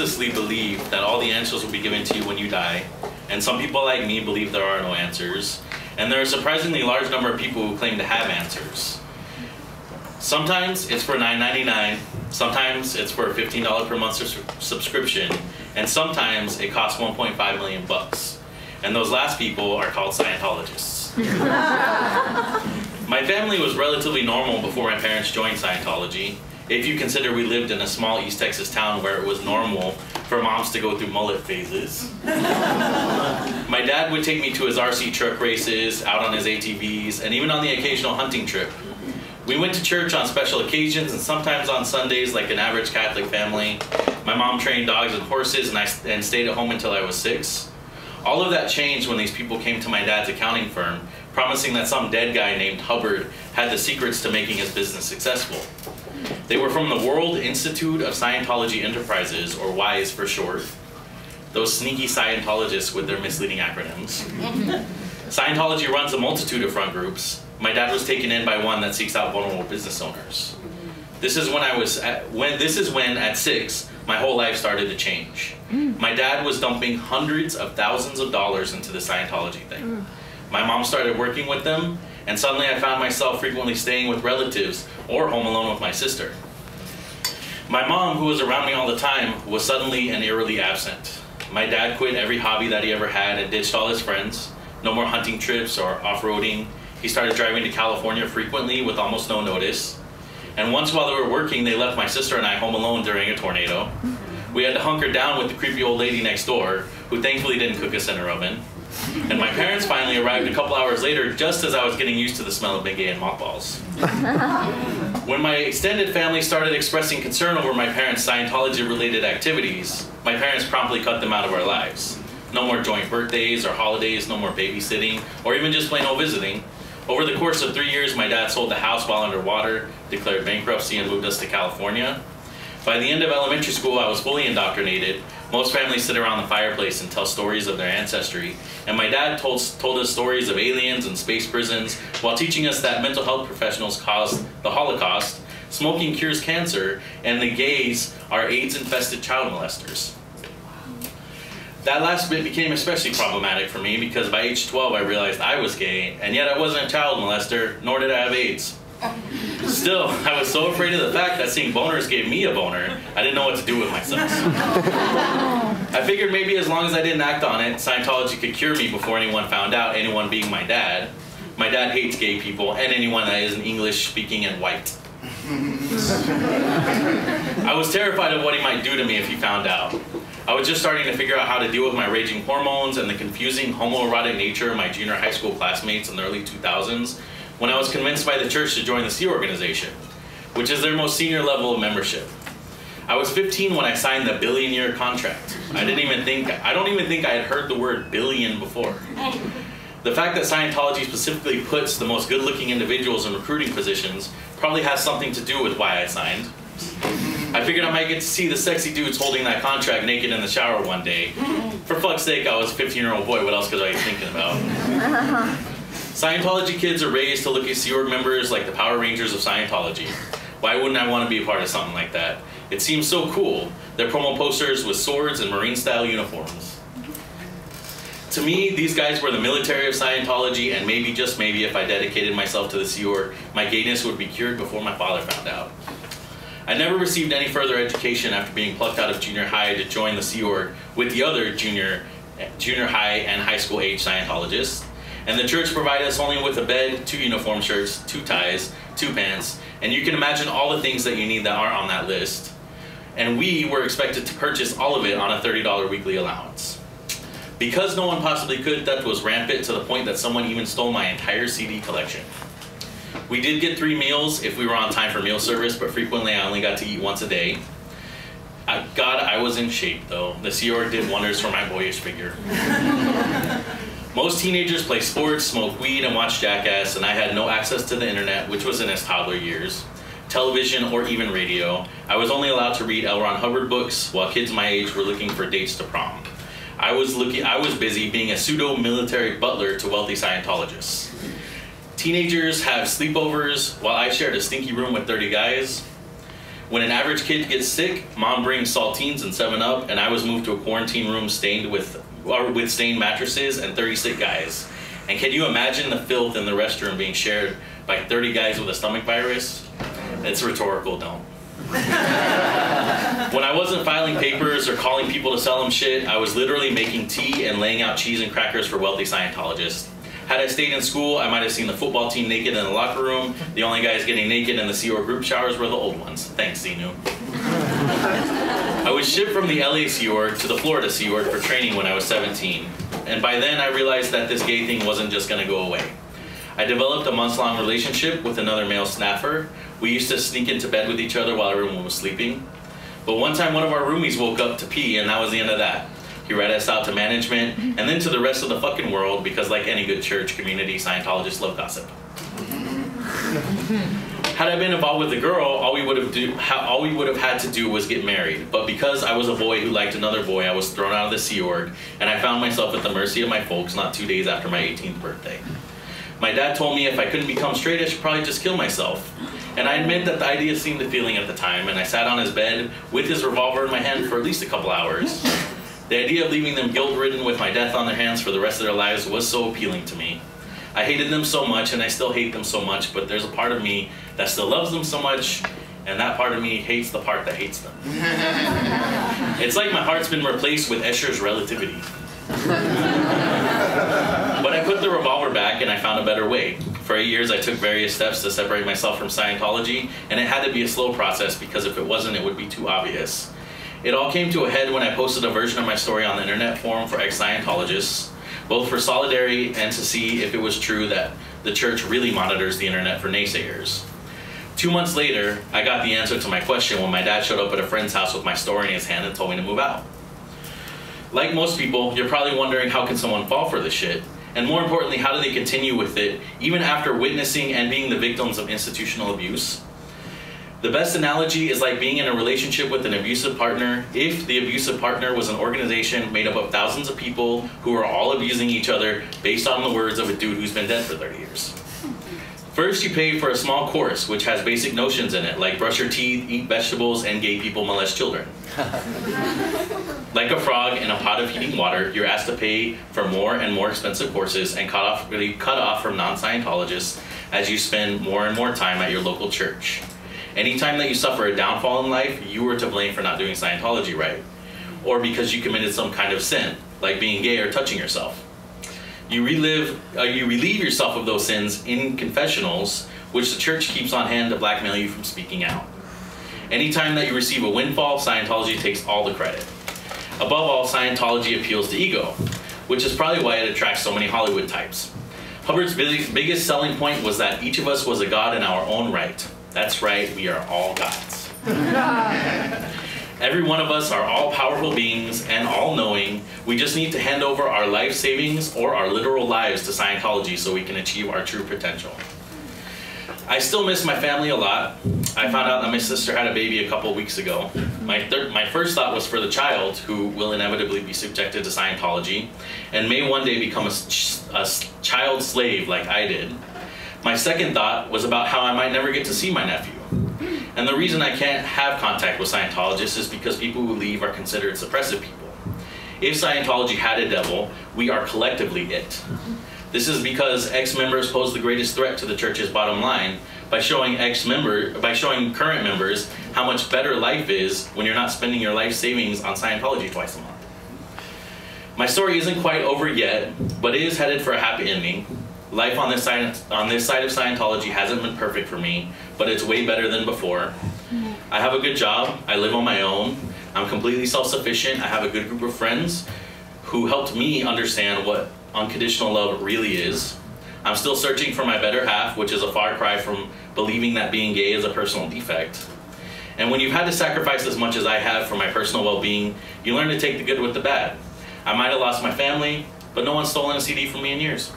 religiously believe that all the answers will be given to you when you die, and some people like me believe there are no answers, and there are a surprisingly large number of people who claim to have answers. Sometimes it's for $9.99, sometimes it's for a $15 per month subscription, and sometimes it costs 1.5 million bucks. And those last people are called Scientologists. My family was relatively normal before my parents joined Scientology, if you consider we lived in a small East Texas town where it was normal for moms to go through mullet phases. My dad would take me to his RC truck races, out on his ATVs, and even on the occasional hunting trip. We went to church on special occasions and sometimes on Sundays like an average Catholic family. My mom trained dogs and horses and stayed at home until I was 6. All of that changed when these people came to my dad's accounting firm, promising that some dead guy named Hubbard had the secrets to making his business successful. They were from the World Institute of Scientology Enterprises, or WISE for short. Those sneaky Scientologists with their misleading acronyms. Scientology runs a multitude of front groups. My dad was taken in by one that seeks out vulnerable business owners. This is when at 6, my whole life started to change. My dad was dumping hundreds of thousands of dollars into the Scientology thing. My mom started working with them, and suddenly I found myself frequently staying with relatives or home alone with my sister. My mom, who was around me all the time, was suddenly and eerily absent. My dad quit every hobby that he ever had and ditched all his friends. No more hunting trips or off-roading. He started driving to California frequently with almost no notice. And once while they were working, they left my sister and I home alone during a tornado. We had to hunker down with the creepy old lady next door, who thankfully didn't cook us in her oven. And my parents finally arrived a couple hours later, just as I was getting used to the smell of Bengay and mothballs. When my extended family started expressing concern over my parents' Scientology-related activities, my parents promptly cut them out of our lives. No more joint birthdays or holidays, no more babysitting, or even just plain old visiting. Over the course of 3 years, my dad sold the house while underwater, declared bankruptcy, and moved us to California. By the end of elementary school, I was fully indoctrinated. Most families sit around the fireplace and tell stories of their ancestry, and my dad told us stories of aliens and space prisons while teaching us that mental health professionals caused the Holocaust, smoking cures cancer, and the gays are AIDS-infested child molesters. That last bit became especially problematic for me because by age 12 I realized I was gay, and yet I wasn't a child molester, nor did I have AIDS. Still, I was so afraid of the fact that seeing boners gave me a boner, I didn't know what to do with myself. I figured maybe as long as I didn't act on it, Scientology could cure me before anyone found out, anyone being my dad. My dad hates gay people and anyone that isn't English-speaking and white. I was terrified of what he might do to me if he found out. I was just starting to figure out how to deal with my raging hormones and the confusing homoerotic nature of my junior high school classmates in the early 2000s when I was convinced by the church to join the Sea Organization, which is their most senior level of membership. I was 15 when I signed the billion-year contract. I don't even think I had heard the word billion before. The fact that Scientology specifically puts the most good-looking individuals in recruiting positions probably has something to do with why I signed. I figured I might get to see the sexy dudes holding that contract naked in the shower one day. For fuck's sake, I was a 15-year-old boy, what else could I be thinking about? Scientology kids are raised to look at Sea Org members like the Power Rangers of Scientology. Why wouldn't I want to be a part of something like that? It seems so cool. Their promo posters with swords and Marine-style uniforms. To me, these guys were the military of Scientology, and maybe, just maybe, if I dedicated myself to the Sea Org, my gayness would be cured before my father found out. I never received any further education after being plucked out of junior high to join the Sea Org with the other junior high and high school age Scientologists. And the church provided us only with a bed, 2 uniform shirts, 2 ties, 2 pants, and you can imagine all the things that you need that aren't on that list. And we were expected to purchase all of it on a $30 weekly allowance. Because no one possibly could, theft was rampant to the point that someone even stole my entire CD collection. We did get 3 meals if we were on time for meal service, but frequently I only got to eat once a day. God, I was in shape though. The Sea Org did wonders for my boyish figure. Most teenagers play sports, smoke weed, and watch Jackass, and I had no access to the internet, which was in its toddler years, television, or even radio. I was only allowed to read L. Ron Hubbard books, while kids my age were looking for dates to prom. I was busy being a pseudo-military butler to wealthy Scientologists. Teenagers have sleepovers, while I shared a stinky room with 30 guys. When an average kid gets sick, mom brings saltines and 7-Up, and I was moved to a quarantine room stained with stained mattresses and 30 sick guys. And can you imagine the filth in the restroom being shared by 30 guys with a stomach virus? It's rhetorical, don't. When I wasn't filing papers or calling people to sell them shit, I was literally making tea and laying out cheese and crackers for wealthy Scientologists. Had I stayed in school, I might have seen the football team naked in the locker room. The only guys getting naked in the Sea Org group showers were the old ones. Thanks, Xenu. I was shipped from the LA Sea Org to the Florida Sea Org for training when I was 17. And by then, I realized that this gay thing wasn't just going to go away. I developed a months-long relationship with another male staffer. We used to sneak into bed with each other while everyone was sleeping. But one time, one of our roomies woke up to pee, and that was the end of that. He read us out to management, and then to the rest of the fucking world, because like any good church community, Scientologists love gossip. Had I been involved with a girl, all we would have had to do was get married. But because I was a boy who liked another boy, I was thrown out of the Sea Org, and I found myself at the mercy of my folks not 2 days after my 18th birthday. My dad told me if I couldn't become straight, I should probably just kill myself. And I admit that the idea seemed appealing at the time, and I sat on his bed with his revolver in my hand for at least a couple hours. The idea of leaving them guilt-ridden with my death on their hands for the rest of their lives was so appealing to me. I hated them so much, and I still hate them so much, but there's a part of me that still loves them so much, and that part of me hates the part that hates them. It's like my heart's been replaced with Escher's relativity. But I put the revolver back, and I found a better way. For 8 years, I took various steps to separate myself from Scientology, and it had to be a slow process, because if it wasn't, it would be too obvious. It all came to a head when I posted a version of my story on the internet forum for ex-Scientologists, both for solidarity and to see if it was true that the church really monitors the internet for naysayers. 2 months later, I got the answer to my question when my dad showed up at a friend's house with my story in his hand and told me to move out. Like most people, you're probably wondering how can someone fall for this shit? And more importantly, how do they continue with it, even after witnessing and being the victims of institutional abuse? The best analogy is like being in a relationship with an abusive partner if the abusive partner was an organization made up of thousands of people who are all abusing each other based on the words of a dude who's been dead for 30 years. First, you pay for a small course, which has basic notions in it, like brush your teeth, eat vegetables, and gay people molest children. Like a frog in a pot of heating water, you're asked to pay for more and more expensive courses and cut off from non-Scientologists as you spend more and more time at your local church. Anytime that you suffer a downfall in life, you were to blame for not doing Scientology right, or because you committed some kind of sin, like being gay or touching yourself. You relieve yourself of those sins in confessionals, which the church keeps on hand to blackmail you from speaking out. Anytime that you receive a windfall, Scientology takes all the credit. Above all, Scientology appeals to ego, which is probably why it attracts so many Hollywood types. Hubbard's biggest selling point was that each of us was a god in our own right. That's right, we are all gods. Every one of us are all-powerful beings and all-knowing. We just need to hand over our life savings or our literal lives to Scientology so we can achieve our true potential. I still miss my family a lot. I found out that my sister had a baby a couple weeks ago. My first thought was for the child, who will inevitably be subjected to Scientology and may one day become a child slave like I did. My second thought was about how I might never get to see my nephew. And the reason I can't have contact with Scientologists is because people who leave are considered suppressive people. If Scientology had a devil, we are collectively it. This is because ex-members pose the greatest threat to the church's bottom line by showing current members how much better life is when you're not spending your life savings on Scientology twice a month. My story isn't quite over yet, but it is headed for a happy ending. Life on this side of Scientology hasn't been perfect for me, but it's way better than before. I have a good job, I live on my own, I'm completely self-sufficient, I have a good group of friends who helped me understand what unconditional love really is. I'm still searching for my better half, which is a far cry from believing that being gay is a personal defect. And when you've had to sacrifice as much as I have for my personal well-being, you learn to take the good with the bad. I might have lost my family, but no one's stolen a CD from me in years.